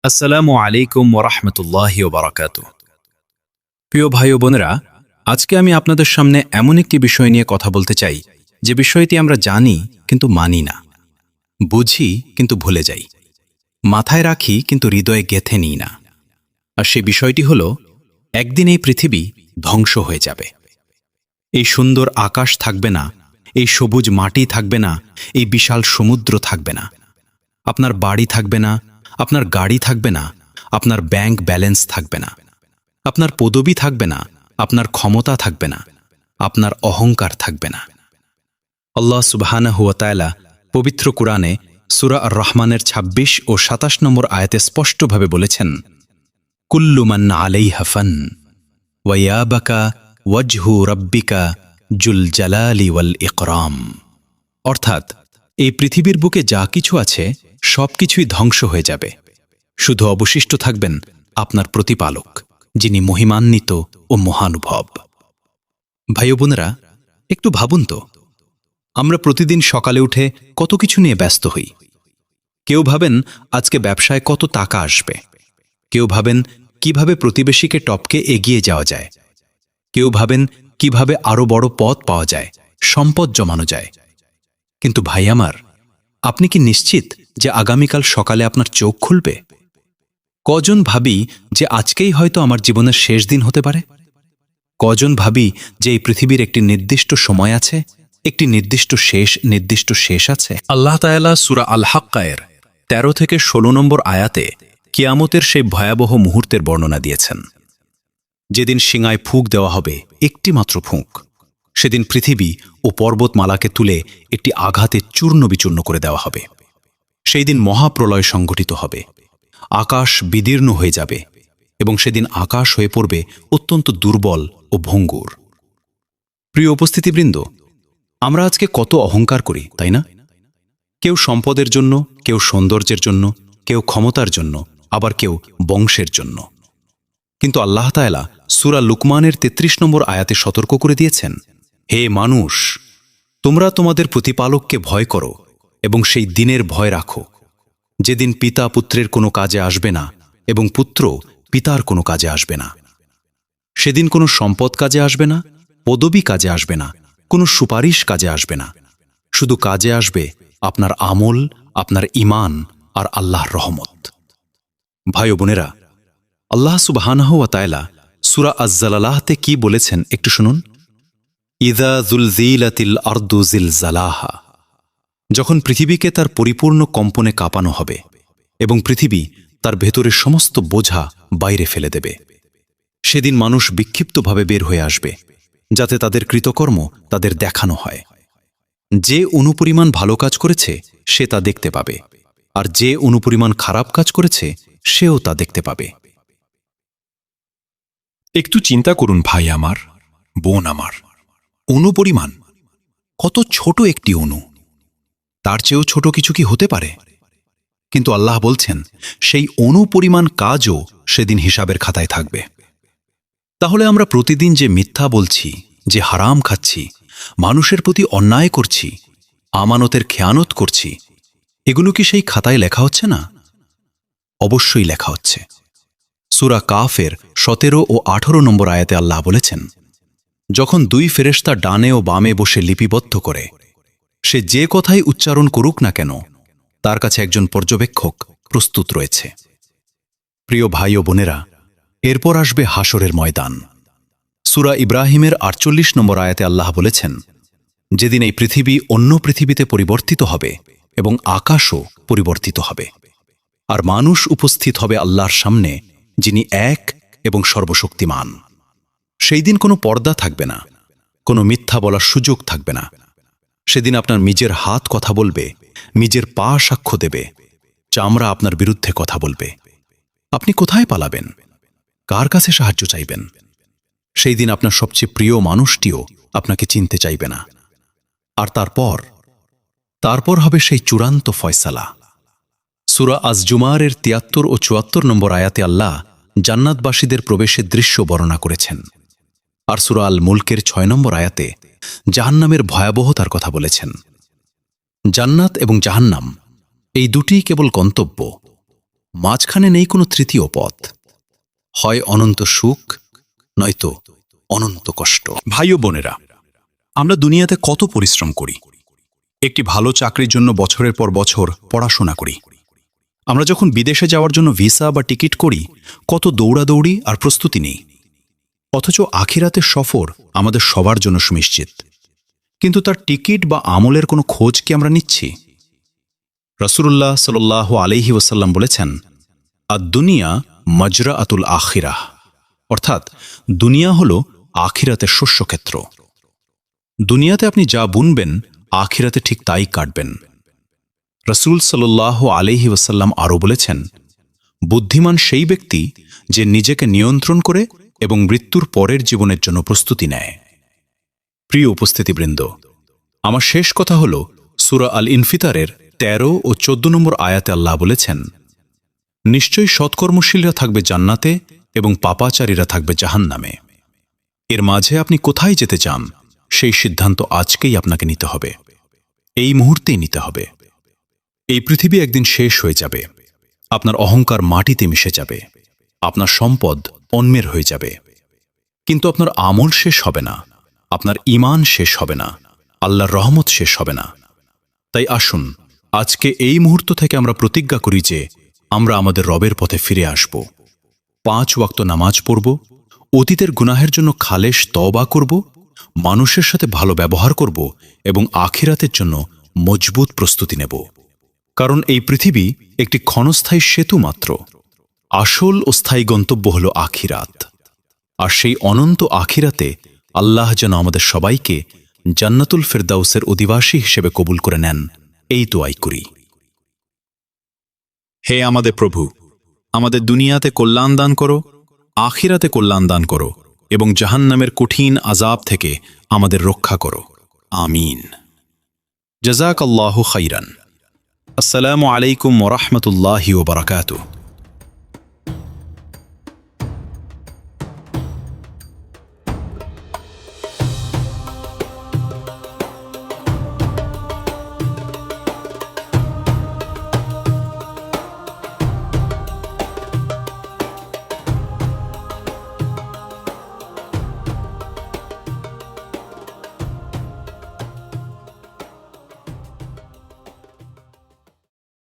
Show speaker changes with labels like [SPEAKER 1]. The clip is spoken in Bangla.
[SPEAKER 1] আসসালামু আলাইকুম ওরহমতুল্লাহি ওবারাকাতু। প্রিয় ভাই ও বোনেরা, আজকে আমি আপনাদের সামনে এমন একটি বিষয় নিয়ে কথা বলতে চাই যে বিষয়টি আমরা জানি কিন্তু মানি না, বুঝি কিন্তু ভুলে যাই, মাথায় রাখি কিন্তু হৃদয়ে গেঁথে নিই না। আর সে বিষয়টি হল, একদিন এই পৃথিবী ধ্বংস হয়ে যাবে। এই সুন্দর আকাশ থাকবে না, এই সবুজ মাটি থাকবে না, এই বিশাল সমুদ্র থাকবে না, আপনার বাড়ি থাকবে না, আপনার গাড়ি থাকবে না, আপনার ব্যাংক ব্যালেন্স থাকবে না, আপনার পদবি থাকবে না, আপনার ক্ষমতা থাকবে না, আপনার অহংকার থাকবে না। আল্লাহ সুবহানাহু ওয়া তাআলা পবিত্র কুরআনে সূরা আর রহমানের ২৬ ও ২৭ নম্বর আয়াতে স্পষ্টভাবে বলেছেন, কুল্লু মান আলাইহা ফান ওয়া ইয়াবাকা ওয়াজহু রাব্বিকা জুল জালালি ওয়াল ইকরাম। অর্থাৎ, এই পৃথিবীর বুকে যা কিছু আছে সবকিছুই ধ্বংস হয়ে যাবে, শুধু অবশিষ্ট থাকবেন আপনার প্রতিপালক, যিনি মহিমান্বিত ও মহানুভব। ভাই বোনেরা, একটু ভাবুন তো, আমরা প্রতিদিন সকালে উঠে কত কিছু নিয়ে ব্যস্ত হই। কেউ ভাবেন আজকে ব্যবসায় কত টাকা আসবে, কেউ ভাবেন কিভাবে প্রতিবেশীকে টপকে এগিয়ে যাওয়া যায়, কেউ ভাবেন কিভাবে আরো বড় পদ পাওয়া যায়, সম্পদ জমানো যায়। কিন্তু ভাই আমার, আপনি কি নিশ্চিত যে আগামীকাল সকালে আপনার চোখ খুলবে? কজন ভাবি যে আজকেই হয়তো আমার জীবনের শেষ দিন হতে পারে? কজন ভাবি যে এই পৃথিবীর একটি নির্দিষ্ট সময় আছে, একটি নির্দিষ্ট শেষ আছে? আল্লাহ তাআলা সূরা আল হাক্কায়ের ১৩ থেকে ১৬ নম্বর আয়াতে কিয়ামতের সেই ভয়াবহ মুহূর্তের বর্ণনা দিয়েছেন। যেদিন শিঙায় ফুঁক দেওয়া হবে, একটি মাত্র ফুঁক, সেদিন পৃথিবী ও পর্বতমালাকে তুলে একটি আঘাতে চূর্ণ বিচূর্ণ করে দেওয়া হবে। সেই দিন মহাপ্রলয় সংঘটিত হবে, আকাশ বিদীর্ণ হয়ে যাবে এবং সেদিন আকাশ হয়ে পড়বে অত্যন্ত দুর্বল ও ভঙ্গুর। প্রিয় উপস্থিতিবৃন্দ, আমরা আজকে কত অহংকার করি, তাই না? কেউ সম্পদের জন্য, কেউ সৌন্দর্যের জন্য, কেউ ক্ষমতার জন্য, আবার কেউ বংশের জন্য। কিন্তু আল্লাহ তাআলা সূরা লুকমানের ৩৩ নম্বর আয়াতে সতর্ক করে দিয়েছেন, হে মানুষ, তোমরা তোমাদের প্রতিপালককে ভয় করো এবং সেই দিনের ভয় রাখো, যেদিন পিতা পুত্রের কোনো কাজে আসবে না এবং পুত্র পিতার কোনো কাজে আসবে না। সেদিন কোনো সম্পদ কাজে আসবে না, পদবি কাজে আসবে না, কোনো সুপারিশ কাজে আসবে না। শুধু কাজে আসবে আপনার আমল, আপনার ঈমান আর আল্লাহর রহমত। ভাই ও বোনেরা, আল্লাহ সুবহানাহু ওয়া তাআলা সূরা আয-জালালাহতে কি বলেছেন একটু শুনুন। ইযা যুলজিলাতিল আরদু জিলজালাহা, যখন পৃথিবীকে তার পরিপূর্ণ কম্পনে কাঁপানো হবে এবং পৃথিবী তার ভেতরের সমস্ত বোঝা বাইরে ফেলে দেবে, সেদিন মানুষ বিক্ষিপ্তভাবে বের হয়ে আসবে, যাতে তাদের কৃতকর্ম তাদের দেখানো হয়। যে অনুপরিমাণ ভালো কাজ করেছে সে তা দেখতে পাবে, আর যে অনুপরিমাণ খারাপ কাজ করেছে সেও তা দেখতে পাবে।
[SPEAKER 2] একটু চিন্তা করুন ভাই আমার, বোন আমার, অনুপরিমাণ কত ছোট একটি অণু, তার চেয়েও ছোট কিছু কি হতে পারে? কিন্তু আল্লাহ বলছেন, সেই অনুপরিমাণ কাজও সেদিন হিসাবের খাতায় থাকবে।
[SPEAKER 1] তাহলে আমরা প্রতিদিন যে মিথ্যা বলছি, যে হারাম খাচ্ছি, মানুষের প্রতি অন্যায় করছি, আমানতের খেয়ানত করছি, এগুলো কি সেই খাতায় লেখা হচ্ছে না? অবশ্যই লেখা হচ্ছে। সূরা কাফের ১৭ ও ১৮ নম্বর আয়াতে আল্লাহ বলেছেন, যখন দুই ফেরেশতা ডানে ও বামে বসে লিপিবদ্ধ করে, সে যে কথাই উচ্চারণ করুক না কেন, তার কাছে একজন পর্যবেক্ষক প্রস্তুত রয়েছে। প্রিয় ভাই ও বোনেরা, এরপর আসবে হাসরের ময়দান। সূরা ইব্রাহিমের ৪৮ নম্বর আয়াতে আল্লাহ বলেছেন, যেদিন এই পৃথিবী অন্য পৃথিবীতে পরিবর্তিত হবে এবং আকাশও পরিবর্তিত হবে, আর মানুষ উপস্থিত হবে আল্লাহর সামনে, যিনি এক এবং সর্বশক্তিমান। সেই দিন কোনো পর্দা থাকবে না, কোনো মিথ্যা বলার সুযোগ থাকবে না। সেদিন আপনার নিজের হাত কথা বলবে, নিজের পা সাক্ষ্য দেবে, চামড়া আপনার বিরুদ্ধে কথা বলবে। আপনি কোথায় পালাবেন? কার কাছে সাহায্য চাইবেন? সেই দিন আপনার সবচেয়ে প্রিয় মানুষটিও আপনাকে চিনতে চাইবে না। আর তারপর হবে সেই চূড়ান্ত ফয়সালা। সূরা আজ-জুমারের ৭৩ ও ৭৪ নম্বর আয়াতে আল্লাহ জান্নাতবাসীদের প্রবেশের দৃশ্য বর্ণনা করেছেন। আর সূরা আল মুলকের ৬ নম্বর আয়াতে জাহান্নামের ভয়াবহতার কথা বলেছেন। জান্নাত এবং জাহান্নাম, এই দুটিই কেবল গন্তব্য।
[SPEAKER 2] মাঝখানে নেই কোনো তৃতীয় পথ, হয় অনন্ত সুখ নয়তো অনন্ত কষ্ট। ভাই ও বোনেরা, আমরা দুনিয়াতে কত পরিশ্রম করি, একটি ভালো চাকরির জন্য বছরের পর বছর পড়াশোনা করি। আমরা যখন বিদেশে যাওয়ার জন্য ভিসা বা টিকিট করি, কত দৌড়াদৌড়ি আর প্রস্তুতি নেই। অথচ আখিরাতের সফর আমাদের সবার জন্য সুনিশ্চিত, কিন্তু তার টিকিট বা আমলের কোনো খোঁজ কি আমরা নিচ্ছি? রাসূলুল্লাহ সাল্লাল্লাহু আলাইহি ওয়াসাল্লাম বলেছেন, আদ-দুনিয়া মাজরাআতুল আখিরাহ, অর্থাৎ দুনিয়া হল আখিরাতের শস্যক্ষেত্র। দুনিয়াতে আপনি যা বুনবেন আখিরাতে ঠিক তাই কাটবেন। রাসূল সাল্লাল্লাহু আলাইহি ওয়াসাল্লাম আরও বলেছেন, বুদ্ধিমান সেই ব্যক্তি যে নিজেকে নিয়ন্ত্রণ করে এবং মৃত্যুর পরের জীবনের জন্য প্রস্তুতি নেয়। প্রিয় উপস্থিতিবৃন্দ, আমার শেষ কথা হল সূরা আল ইনফিতারের ১৩ ও ১৪ নম্বর আয়াতে আল্লাহ বলেছেন, নিশ্চয়ই সৎকর্মশীলরা থাকবে জান্নাতে এবং পাপাচারীরা থাকবে জাহান্নামে। এর মাঝে আপনি কোথায় যেতে চান সেই সিদ্ধান্ত আজকেই আপনাকে নিতে হবে, এই মুহূর্তেই নিতে হবে। এই পৃথিবী একদিন শেষ হয়ে যাবে, আপনার অহংকার মাটিতে মিশে যাবে, আপনার সম্পদ অন্যের হয়ে যাবে, কিন্তু আপনার আমল শেষ হবে না, আপনার ঈমান শেষ হবে না, আল্লাহর রহমত শেষ হবে না। তাই আসুন আজকে এই মুহূর্ত থেকে আমরা প্রতিজ্ঞা করি যে আমরা আমাদের রবের পথে ফিরে আসব, 5 ওয়াক্ত নামাজ পড়ব, অতীতের গুনাহের জন্য খালেশ তওবা করব, মানুষের সাথে ভালো ব্যবহার করব এবং আখিরাতের জন্য মজবুত প্রস্তুতি নেব। কারণ এই পৃথিবী একটি ক্ষণস্থায়ী সেতু মাত্র, আসল ও স্থায়ী গন্তব্য হল আখিরাত। আর সেই অনন্ত আখিরাতে আল্লাহ যেন আমাদের সবাইকে জান্নাতুল ফেরদাউসের অধিবাসী হিসেবে কবুল করে নেন, এই দোয়াই করি। হে আমাদের প্রভু, আমাদের দুনিয়াতে কল্যাণ দান করো, আখিরাতে কল্যাণ দান করো এবং জাহান্নামের কঠিন আযাব থেকে আমাদের রক্ষা করো। আমিন। জাযাকাল্লাহু খাইরান। আসসালামু আলাইকুম ওয়া রাহমাতুল্লাহি ওয়া বারাকাতুহু।